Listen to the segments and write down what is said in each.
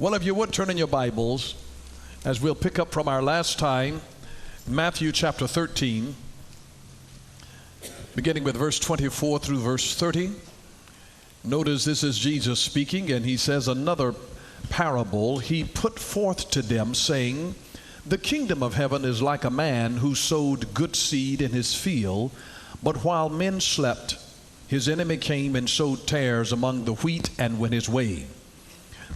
Well, if you would turn in your Bibles, as we'll pick up from our last time, Matthew chapter 13, beginning with verse 24 through verse 30. Notice this is Jesus speaking, and he says another parable he put forth to them, saying, "The kingdom of heaven is like a man who sowed good seed in his field, but while men slept, his enemy came and sowed tares among the wheat and went his way.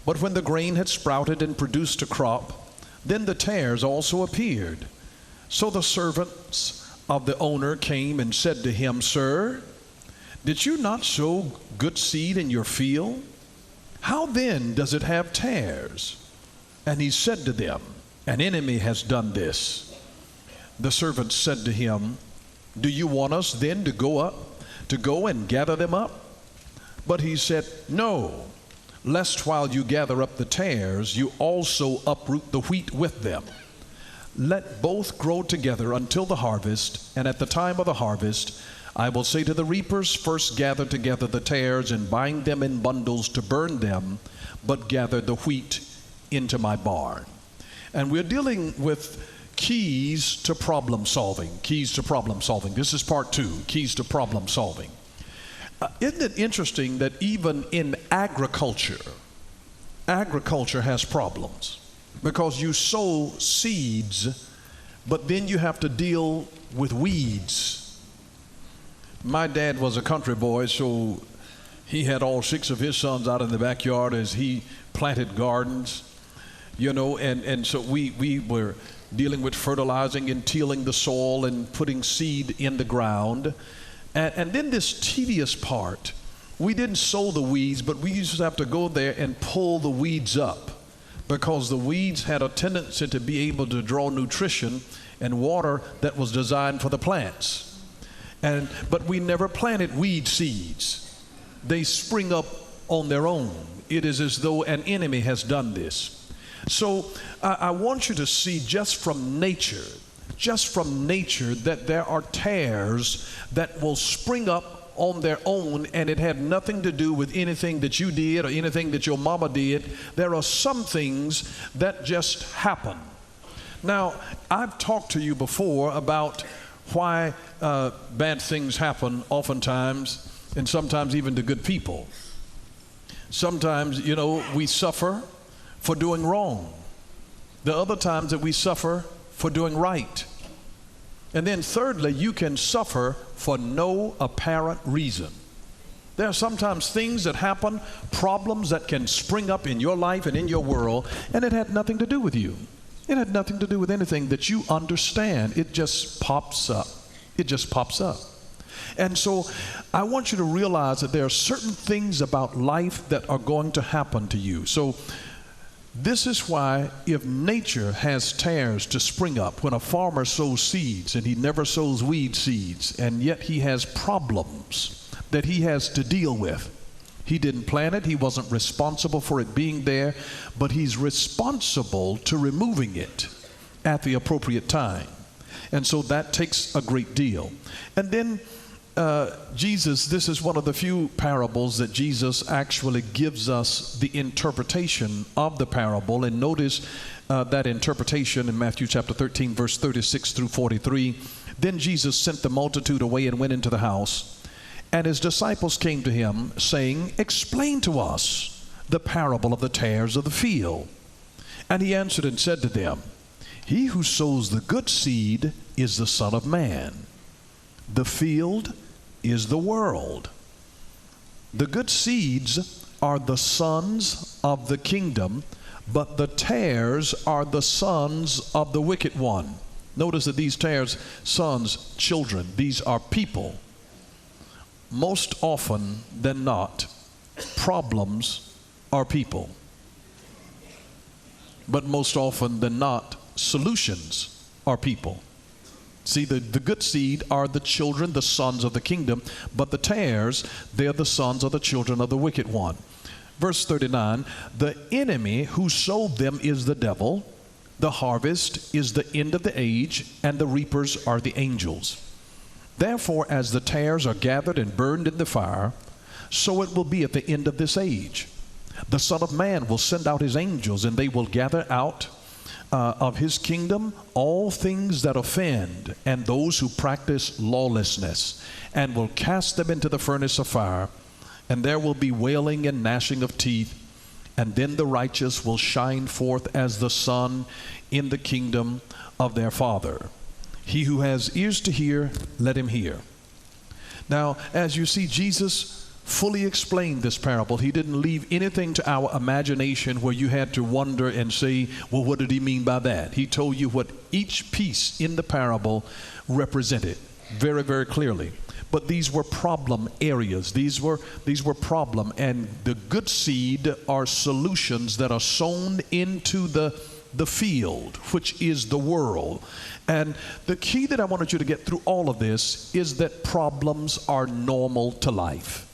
But when the grain had sprouted and produced a crop, then the tares also appeared. So the servants of the owner came and said to him, 'Sir, did you not sow good seed in your field? How then does it have tares?' And he said to them, 'An enemy has done this.' The servants said to him, 'Do you want us then to go and gather them up?' But he said, 'No, lest while you gather up the tares, you also uproot the wheat with them. Let both grow together until the harvest, and at the time of the harvest, I will say to the reapers, first gather together the tares and bind them in bundles to burn them, but gather the wheat into my barn.'" And we're dealing with keys to problem solving. Keys to problem solving. This is part 2, keys to problem solving. Isn't it interesting that even in agriculture has problems? Because you sow seeds, but then you have to deal with weeds. My dad was a country boy, so he had all 6 of his sons out in the backyard as he planted gardens, and so we were dealing with fertilizing and tilling the soil and putting seed in the ground. And then this tedious part, we didn't sow the weeds, but we used to have to go there and pull the weeds up, because the weeds had a tendency to be able to draw nutrition and water that was designed for the plants. But we never planted weed seeds. They spring up on their own. It is as though an enemy has done this. So I want you to see just from nature, that there are tares that will spring up on their own, and it had nothing to do with anything that you did or anything that your mama did. There are some things that just happen. Now, I've talked to you before about why bad things happen oftentimes, and sometimes even to good people. Sometimes, we suffer for doing wrong. The other times that we suffer for doing right. And then thirdly, you can suffer for no apparent reason. There are sometimes things that happen, problems that can spring up in your life and in your world, and it had nothing to do with you. It had nothing to do with anything that you understand. It just pops up. It just pops up. And so I want you to realize that there are certain things about life that are going to happen to you. So this is why, if nature has tares to spring up, when a farmer sows seeds and he never sows weed seeds, and yet he has problems that he has to deal with. He didn't plant it, he wasn't responsible for it being there, but he's responsible to removing it at the appropriate time. And so that takes a great deal. And then Jesus, this is one of the few parables that Jesus actually gives us the interpretation of the parable. And notice that interpretation in Matthew chapter 13, verse 36 through 43. "Then Jesus sent the multitude away and went into the house. And his disciples came to him, saying, 'Explain to us the parable of the tares of the field.' And he answered and said to them, 'He who sows the good seed is the Son of Man. The field is the world. The good seeds are the sons of the kingdom, but the tares are the sons of the wicked one.'" Notice that these tares, sons, children, these are people. Most often than not, problems are people. But most often than not, solutions are people. See, the good seed are the children, the sons of the kingdom, but the tares, they're the sons of the children of the wicked one. Verse 39, "The enemy who sowed them is the devil. The harvest is the end of the age, and the reapers are the angels. Therefore, as the tares are gathered and burned in the fire, so it will be at the end of this age. The Son of Man will send out his angels, and they will gather out of his kingdom all things that offend and those who practice lawlessness, and will cast them into the furnace of fire, and there will be wailing and gnashing of teeth. And then the righteous will shine forth as the sun in the kingdom of their Father. He who has ears to hear, let him hear. Now, as you see, Jesus fully explained this parable. He didn't leave anything to our imagination where you had to wonder and say, well, what did he mean by that? He told you what each piece in the parable represented very, very clearly. But these were problem areas. These were problem, and the good seed are solutions that are sown into the field, which is the world. And the key that I wanted you to get through all of this is that problems are normal to life.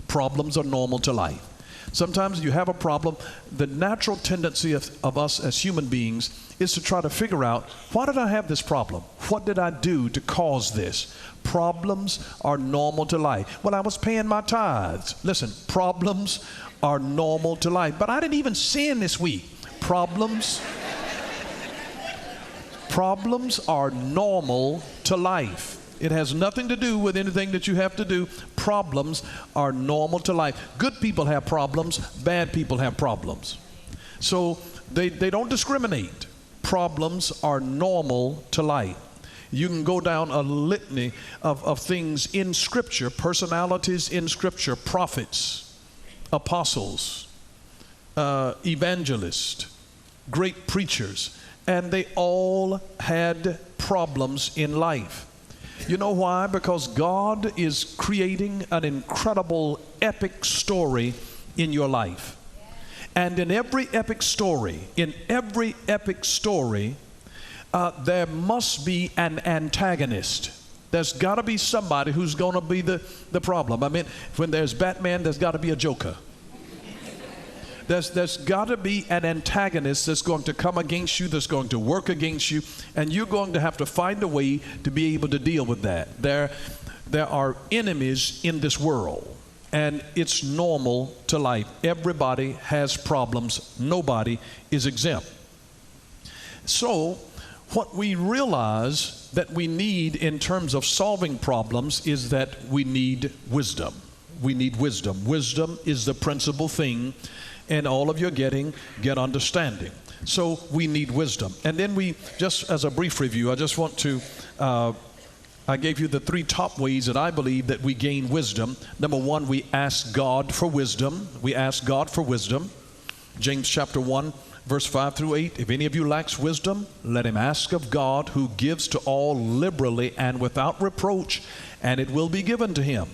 Problems are normal to life. Sometimes you have a problem. The natural tendency of us as human beings is to try to figure out, why did I have this problem? What did I do to cause this? Problems are normal to life. Well, I was paying my tithes. Listen, problems are normal to life. But I didn't even sin this week. Problems are normal to life. It has nothing to do with anything that you have to do. Problems are normal to life. Good people have problems. Bad people have problems. So they don't discriminate. Problems are normal to life. You can go down a litany of things in Scripture, personalities in Scripture, prophets, apostles, evangelists, great preachers, and they all had problems in life. You know why? Because God is creating an incredible epic story in your life. And in every epic story, there must be an antagonist. There's got to be somebody who's going to be the problem. I mean, when there's Batman, there's got to be a Joker. There's got to be an antagonist that's going to come against you, that's going to work against you, and you're going to have to find a way to be able to deal with that. There are enemies in this world, and it's normal to life. Everybody has problems. Nobody is exempt. So, what we realize that we need in terms of solving problems is that we need wisdom. We need wisdom. Wisdom is the principal thing. And all of your get understanding. So we need wisdom. And then we, just as a brief review, I just want to, I gave you the 3 top ways that I believe that we gain wisdom. Number 1, we ask God for wisdom. We ask God for wisdom. James chapter 1, verse 5 through 8. If any of you lacks wisdom, let him ask of God, who gives to all liberally and without reproach, and it will be given to him.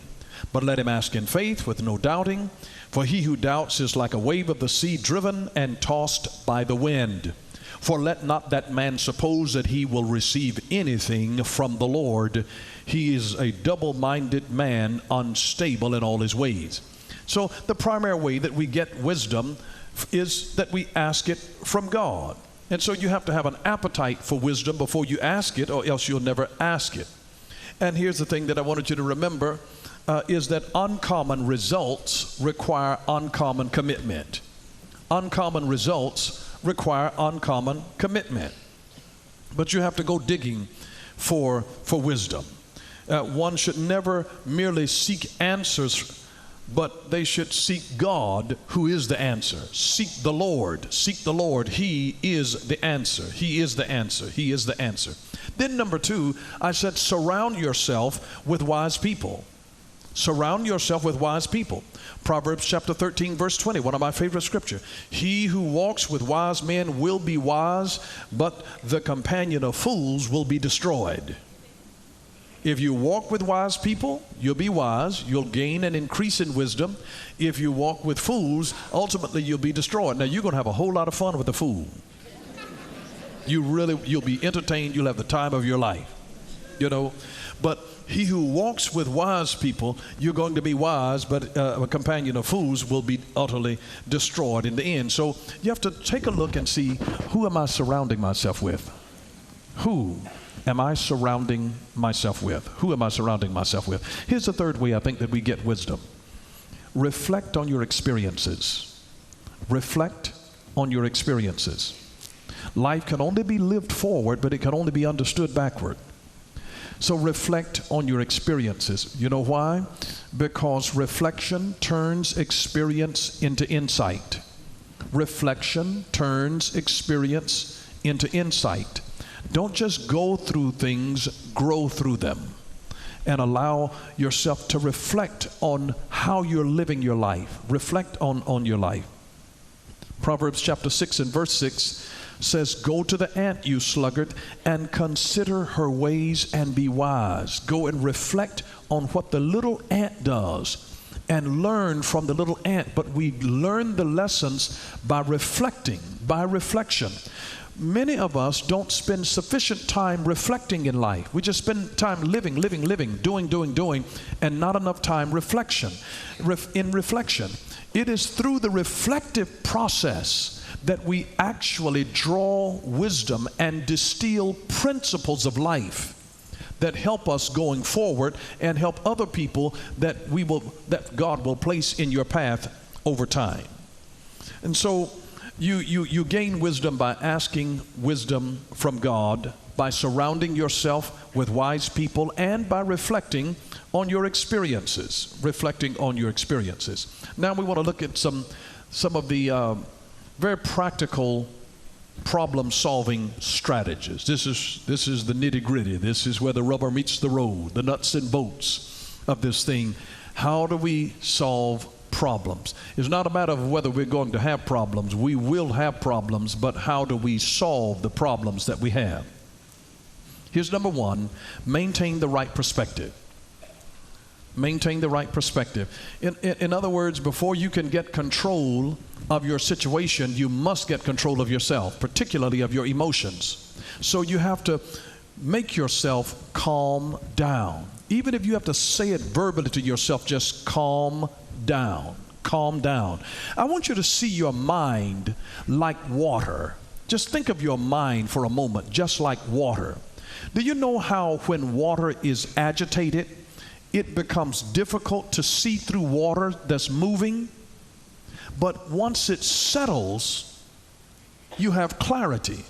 But let him ask in faith with no doubting. For he who doubts is like a wave of the sea, driven and tossed by the wind. For let not that man suppose that he will receive anything from the Lord. He is a double-minded man, unstable in all his ways. So the primary way that we get wisdom is that we ask it from God. And so you have to have an appetite for wisdom before you ask it, or else you'll never ask it. And here's the thing that I wanted you to remember. Is that uncommon results require uncommon commitment. Uncommon results require uncommon commitment. But you have to go digging for wisdom. One should never merely seek answers, but they should seek God, who is the answer. Seek the Lord. Seek the Lord. He is the answer. He is the answer. He is the answer. Then number 2, I said surround yourself with wise people. Surround yourself with wise people. Proverbs chapter 13, verse 20, one of my favorite scripture. He who walks with wise men will be wise, but the companion of fools will be destroyed. If you walk with wise people, you'll be wise. You'll gain an increase in wisdom. If you walk with fools, ultimately you'll be destroyed. Now, you're going to have a whole lot of fun with a fool. You'll be entertained. You'll have the time of your life. You know, but he who walks with wise people, you're going to be wise, but a companion of fools will be utterly destroyed in the end. So you have to take a look and see, who am I surrounding myself with? Who am I surrounding myself with? Who am I surrounding myself with? Here's the third way I think that we get wisdom. Reflect on your experiences. reflect on your experiences. Life can only be lived forward, but it can only be understood backward. So reflect on your experiences. You know why? Because reflection turns experience into insight. Reflection turns experience into insight. Don't just go through things, grow through them. And allow yourself to reflect on how you're living your life. Reflect on your life. Proverbs chapter 6 and verse 6 says, "Go to the ant, you sluggard, and consider her ways and be wise." Go and reflect on what the little ant does and learn from the little ant. But we learn the lessons by reflecting, by reflection. Many of us don't spend sufficient time reflecting in life. We just spend time living, doing, and not enough time reflection. In reflection, it is through the reflective process that we actually draw wisdom and distill principles of life that help us going forward and help other people that God will place in your path over time. And so you gain wisdom by asking wisdom from God, by surrounding yourself with wise people, and by reflecting on your experiences. Reflecting on your experiences. Now we want to look at some of the very practical problem-solving strategies. This is the nitty-gritty. This is where the rubber meets the road, the nuts and bolts of this thing. How do we solve problems? It's not a matter of whether we're going to have problems. We will have problems, but how do we solve the problems that we have? Here's number one: maintain the right perspective. Maintain the right perspective. In other words, before you can get control of your situation, you must get control of yourself, particularly of your emotions. So you have to make yourself calm down. Even if you have to say it verbally to yourself, just calm down. Calm down. I want you to see your mind like water. Just think of your mind for a moment, just like water. Do you know how when water is agitated, it becomes difficult to see through water that's moving? But once it settles, you have clarity.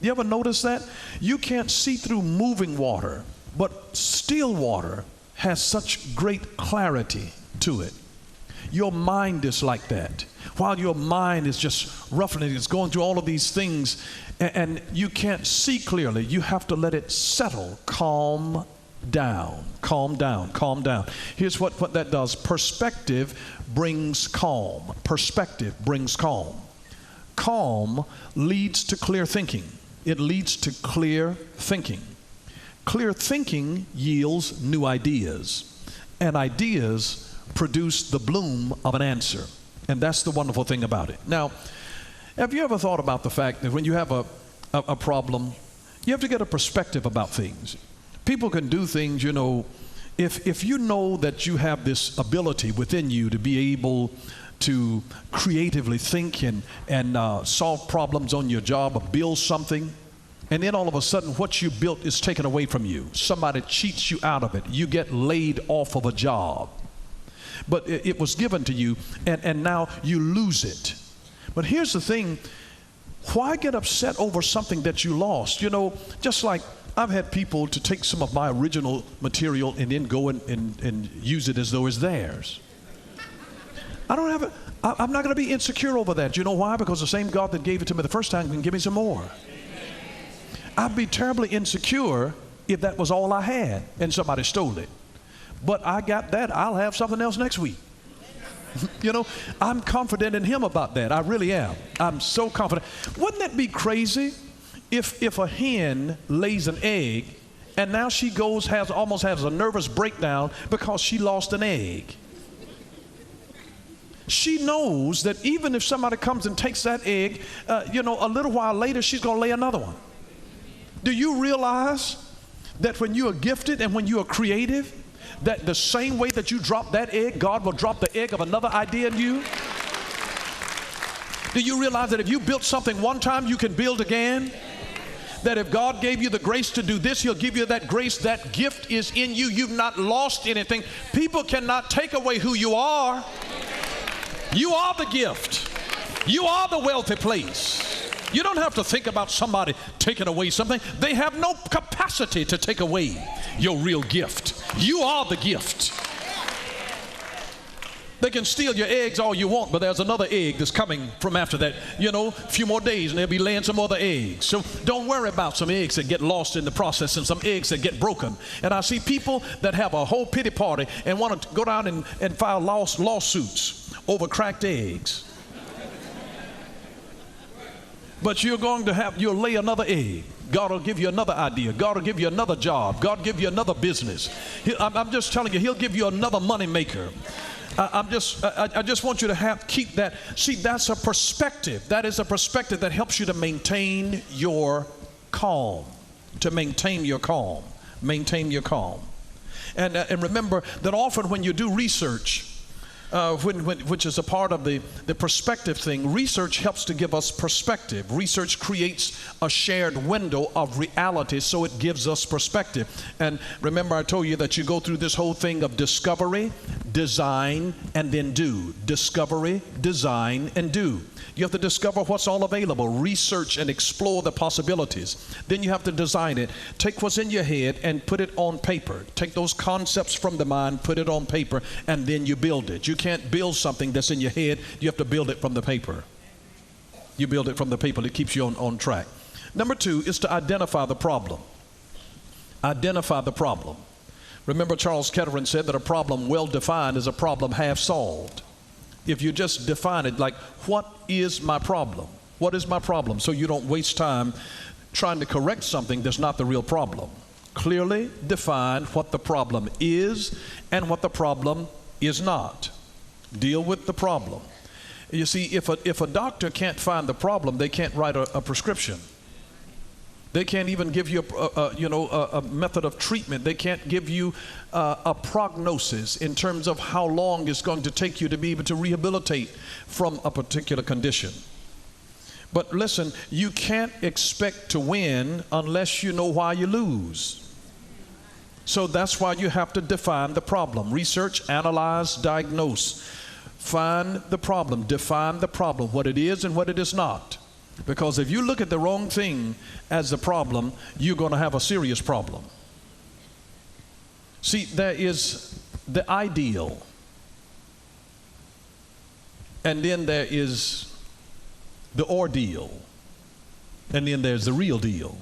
You ever notice that? You can't see through moving water, but still water has such great clarity to it. Your mind is like that. While your mind is just roughing, it's going through all of these things, and you can't see clearly, you have to let it settle. Calm down. Calm down. Calm down. Here's what that does. Perspective brings calm. Perspective brings calm. Calm leads to clear thinking. It leads to clear thinking. Clear thinking yields new ideas, and ideas produce the bloom of an answer. And that's the wonderful thing about it. Now, have you ever thought about the fact that when you have a problem, you have to get a perspective about things? People can do things, you know, if you know that you have this ability within you to be able to creatively think and solve problems on your job or build something, and then all of a sudden what you built is taken away from you. Somebody cheats you out of it. You get laid off of a job. But it was given to you, and now you lose it. But here's the thing. Why get upset over something that you lost? You know, just like I've had people to take some of my original material and then go and use it as though it's theirs. I'm not going to be insecure over that. You know why? Because the same God that gave it to me the first time can give me some more. I'd be terribly insecure if that was all I had and somebody stole it. But I got that. I'll have something else next week. You know, I'm confident in Him about that. I really am. I'm so confident. Wouldn't that be crazy if a hen lays an egg and now she goes, almost has a nervous breakdown because she lost an egg? She knows that even if somebody comes and takes that egg, you know, a little while later she's going to lay another one. Do you realize that when you are gifted and when you are creative, that the same way that you drop that egg, God will drop the egg of another idea in you? Do you realize that if you built something one time, you can build again? That if God gave you the grace to do this, He'll give you that grace. That gift is in you. You've not lost anything. People cannot take away who you are. You are the gift. You are the wealthy place. You don't have to think about somebody taking away something. They have no capacity to take away your real gift. You are the gift. They can steal your eggs all you want, but there's another egg that's coming from after that, a few more days, and they'll be laying some other eggs. So don't worry about some eggs that get lost in the process and some eggs that get broken. And I see people that have a whole pity party and want to go down and file lawsuits over cracked eggs. But you'll lay another egg. God will give you another idea. God will give you another job. God will give you another business. I'm just telling you, He'll give you another money maker. I just want you to keep that. See, that's a perspective. That is a perspective that helps you to maintain your calm. To maintain your calm. Maintain your calm. And remember that often when you do research, which is a part of the perspective thing, research helps to give us perspective. Research creates a shared window of reality, so it gives us perspective. And remember, I told you that you go through this whole thing of discovery, design, and then do. Discovery, design, and do. You have to discover what's all available, research and explore the possibilities. Then you have to design it. Take what's in your head and put it on paper. Take those concepts from the mind, put it on paper, and then you build it. You can't build something that's in your head. You have to build it from the paper. You build it from the paper. It keeps you on track. Number 2 is to identify the problem. Identify the problem. Remember, Charles Kettering said that a problem well defined is a problem half solved. If you just define it like, what is my problem? What is my problem? So you don't waste time trying to correct something that's not the real problem. Clearly define what the problem is and what the problem is not. Deal with the problem. You see, if a doctor can't find the problem, they can't write a prescription. They can't even give you a method of treatment. They can't give you a prognosis in terms of how long it's going to take you to be able to rehabilitate from a particular condition. But listen, you can't expect to win unless you know why you lose. So that's why you have to define the problem. Research, analyze, diagnose. Find the problem, define the problem, what it is and what it is not. Because if you look at the wrong thing as the problem, you're going to have a serious problem. See, there is the ideal, and then there is the ordeal, and then there's the real deal.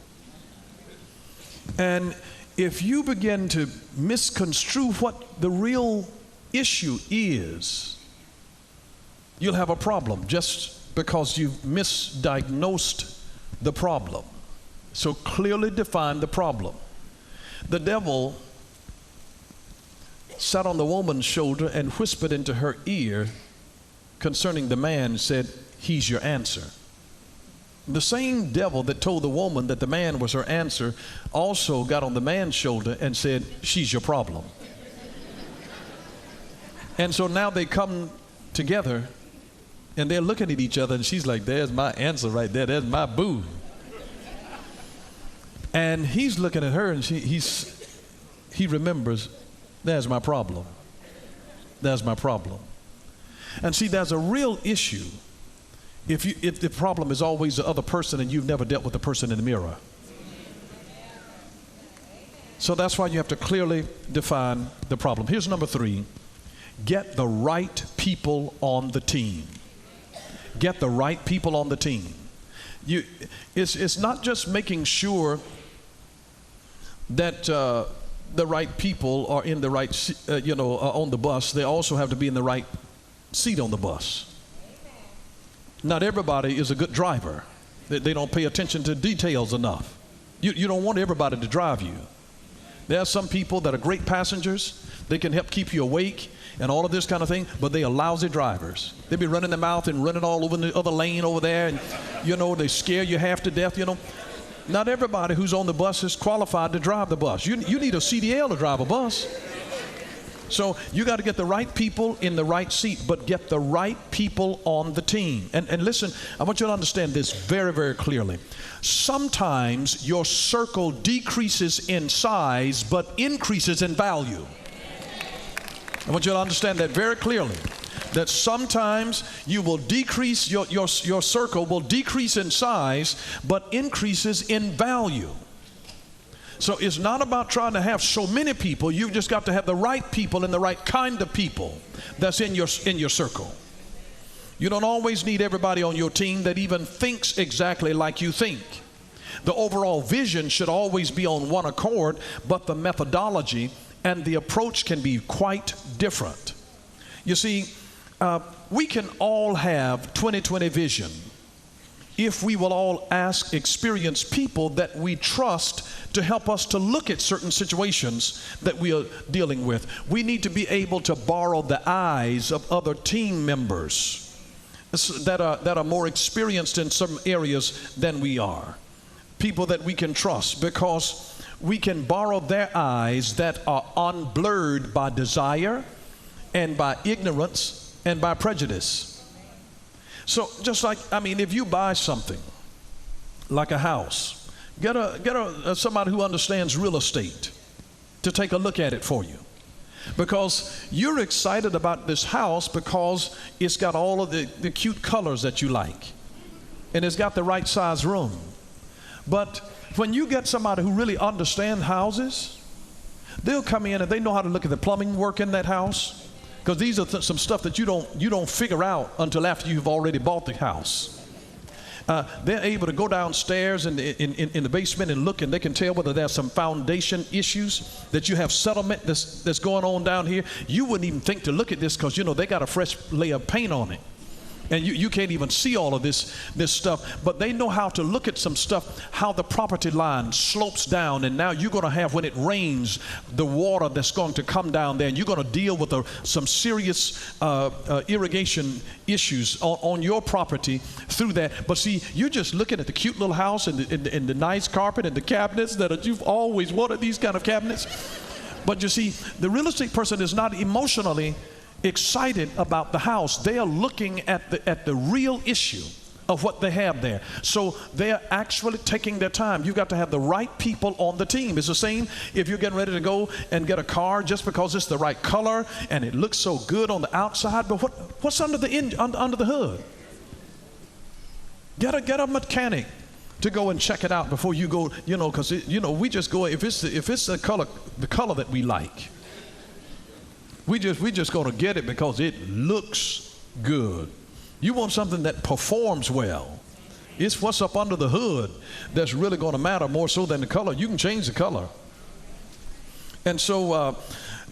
And if you begin to misconstrue what the real issue is, you'll have a problem just because you've misdiagnosed the problem. So clearly define the problem. The devil sat on the woman's shoulder and whispered into her ear concerning the man, said, "He's your answer." The same devil that told the woman that the man was her answer also got on the man's shoulder and said, "She's your problem." And so now they come together and they're looking at each other, and she's like, "There's my answer right there. There's my boo." And he's looking at her, and he remembers, "There's my problem. There's my problem." And see, there's a real issue if the problem is always the other person and you've never dealt with the person in the mirror. So that's why you have to clearly define the problem. Here's number 3. Get the right people on the team. Get the right people on the team. It's not just making sure that the right people are in the right, on the bus. They also have to be in the right seat on the bus. Not everybody is a good driver. They don't pay attention to details enough. You don't want everybody to drive you. There are some people that are great passengers. They can help keep you awake and all of this kind of thing, but they are lousy drivers. They be running their mouth and running all over the other lane over there, and they scare you half to death. Not everybody who's on the bus is qualified to drive the bus. You need a CDL to drive a bus. So you got to get the right people in the right seat, but get the right people on the team. And listen, I want you to understand this very, very clearly. Sometimes your circle decreases in size, but increases in value. I want you to understand that very clearly. that sometimes you will decrease, your circle will decrease in size, but increases in value. So it's not about trying to have so many people. You've just got to have the right people and the right kind of people that's in your circle. You don't always need everybody on your team that even thinks exactly like you think. The overall vision should always be on one accord, but the methodology and the approach can be quite different. You see, we can all have 20/20 vision if we will all ask experienced people that we trust to help us to look at certain situations that we are dealing with. We need to be able to borrow the eyes of other team members that are more experienced in some areas than we are. People that we can trust, because we can borrow their eyes that are unblurred by desire and by ignorance and by prejudice. So just like, if you buy something like a house, get somebody who understands real estate to take a look at it for you, because you're excited about this house because it's got all of the cute colors that you like, and it's got the right size room. But when you get somebody who really understands houses, they'll come in and they know how to look at the plumbing work in that house, because these are some stuff that you don't figure out until after you've already bought the house. They're able to go downstairs in the basement and look, and they can tell whether there's some foundation issues, that you have settlement that's going on down here. You wouldn't even think to look at this because they got a fresh layer of paint on it. And you can't even see all of this stuff, but they know how to look at some stuff, how the property line slopes down, and now you're going to have, when it rains, the water that's going to come down there, and you're going to deal with some serious irrigation issues on your property through that. But see, you're just looking at the cute little house and the nice carpet and the cabinets that you've always wanted, these kind of cabinets. But you see, the real estate person is not emotionally excited about the house. They are looking at the real issue of what they have there. So they're actually taking their time. You've got to have the right people on the team. It's the same if you're getting ready to go and get a car just because it's the right color and it looks so good on the outside, but what's under the hood? Get a mechanic to go and check it out before you go, because we just go, if it's the color that we like, we just going to get it because it looks good. You want something that performs well. It's what's up under the hood that's really going to matter more so than the color. You can change the color. And so,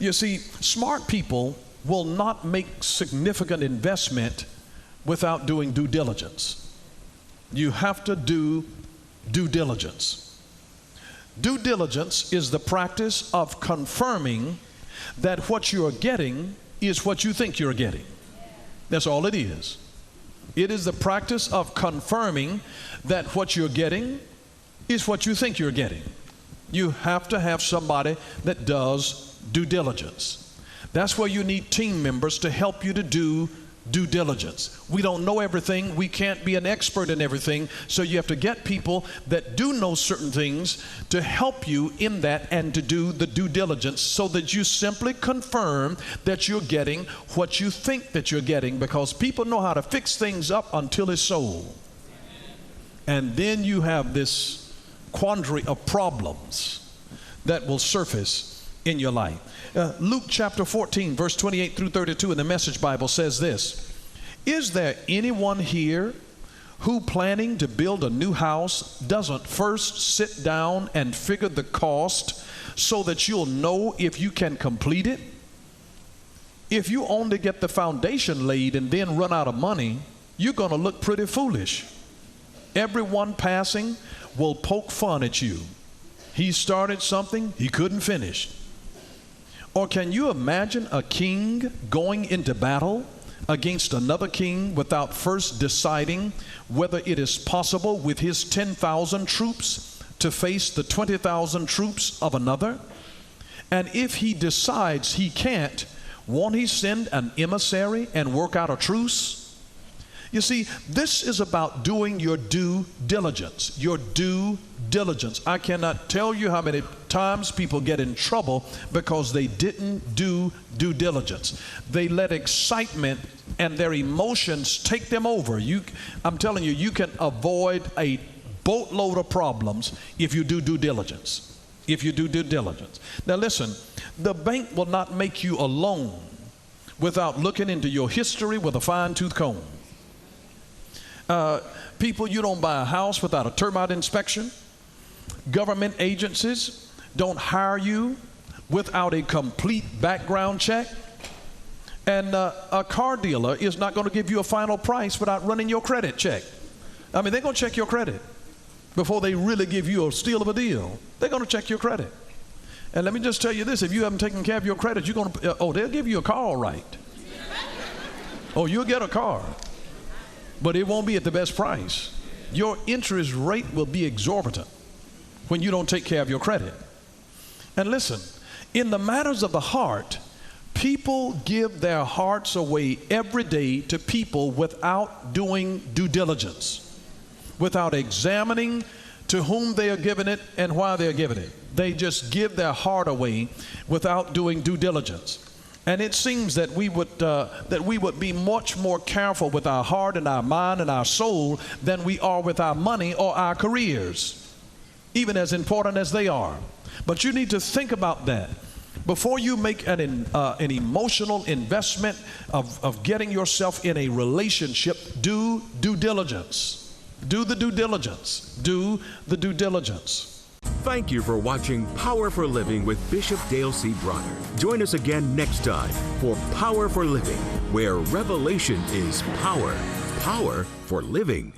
you see, smart people will not make significant investment without doing due diligence. You have to do due diligence. Due diligence is the practice of confirming that what you are getting is what you think you're getting. That's all it is. It is the practice of confirming that what you're getting is what you think you're getting. You have to have somebody that does due diligence. That's where you need team members to help you to do due diligence. We don't know everything. We can't be an expert in everything. So you have to get people that do know certain things to help you in that and to do the due diligence, so that you simply confirm that you're getting what you think that you're getting, because people know how to fix things up until it's sold. And then you have this quandary of problems that will surface in your life. Luke chapter 14, verse 28 through 32 in the Message Bible says this: "Is there anyone here who, planning to build a new house, doesn't first sit down and figure the cost so that you'll know if you can complete it? If you only get the foundation laid and then run out of money, you're going to look pretty foolish. Everyone passing will poke fun at you. He started something he couldn't finish. Or can you imagine a king going into battle against another king without first deciding whether it is possible with his 10,000 troops to face the 20,000 troops of another? And if he decides he can't, won't he send an emissary and work out a truce? You see, this is about doing your due diligence. Your due diligence. I cannot tell you how many times people get in trouble because they didn't do due diligence. They let excitement and their emotions take them over. I'm telling you, you can avoid a boatload of problems if you do due diligence. If you do due diligence. Now listen, the bank will not make you a loan without looking into your history with a fine-tooth comb. People, you don't buy a house without a termite inspection. Government agencies don't hire you without a complete background check. And a car dealer is not going to give you a final price without running your credit check. I mean, they're going to check your credit before they really give you a steal of a deal. They're going to check your credit. And let me just tell you this, if you haven't taken care of your credit, you're going to, they'll give you a car all right. Oh, you'll get a car, but it won't be at the best price. Your interest rate will be exorbitant when you don't take care of your credit. And listen, in the matters of the heart, people give their hearts away every day to people without doing due diligence, without examining to whom they are giving it and why they are giving it. They just give their heart away without doing due diligence. And it seems that we would be much more careful with our heart and our mind and our soul than we are with our money or our careers, even as important as they are. But you need to think about that. Before you make an emotional investment of getting yourself in a relationship, do due diligence. Do the due diligence. Do the due diligence. Thank you for watching Power for Living with Bishop Dale C. Bronner. Join us again next time for Power for Living, where revelation is power. Power for living.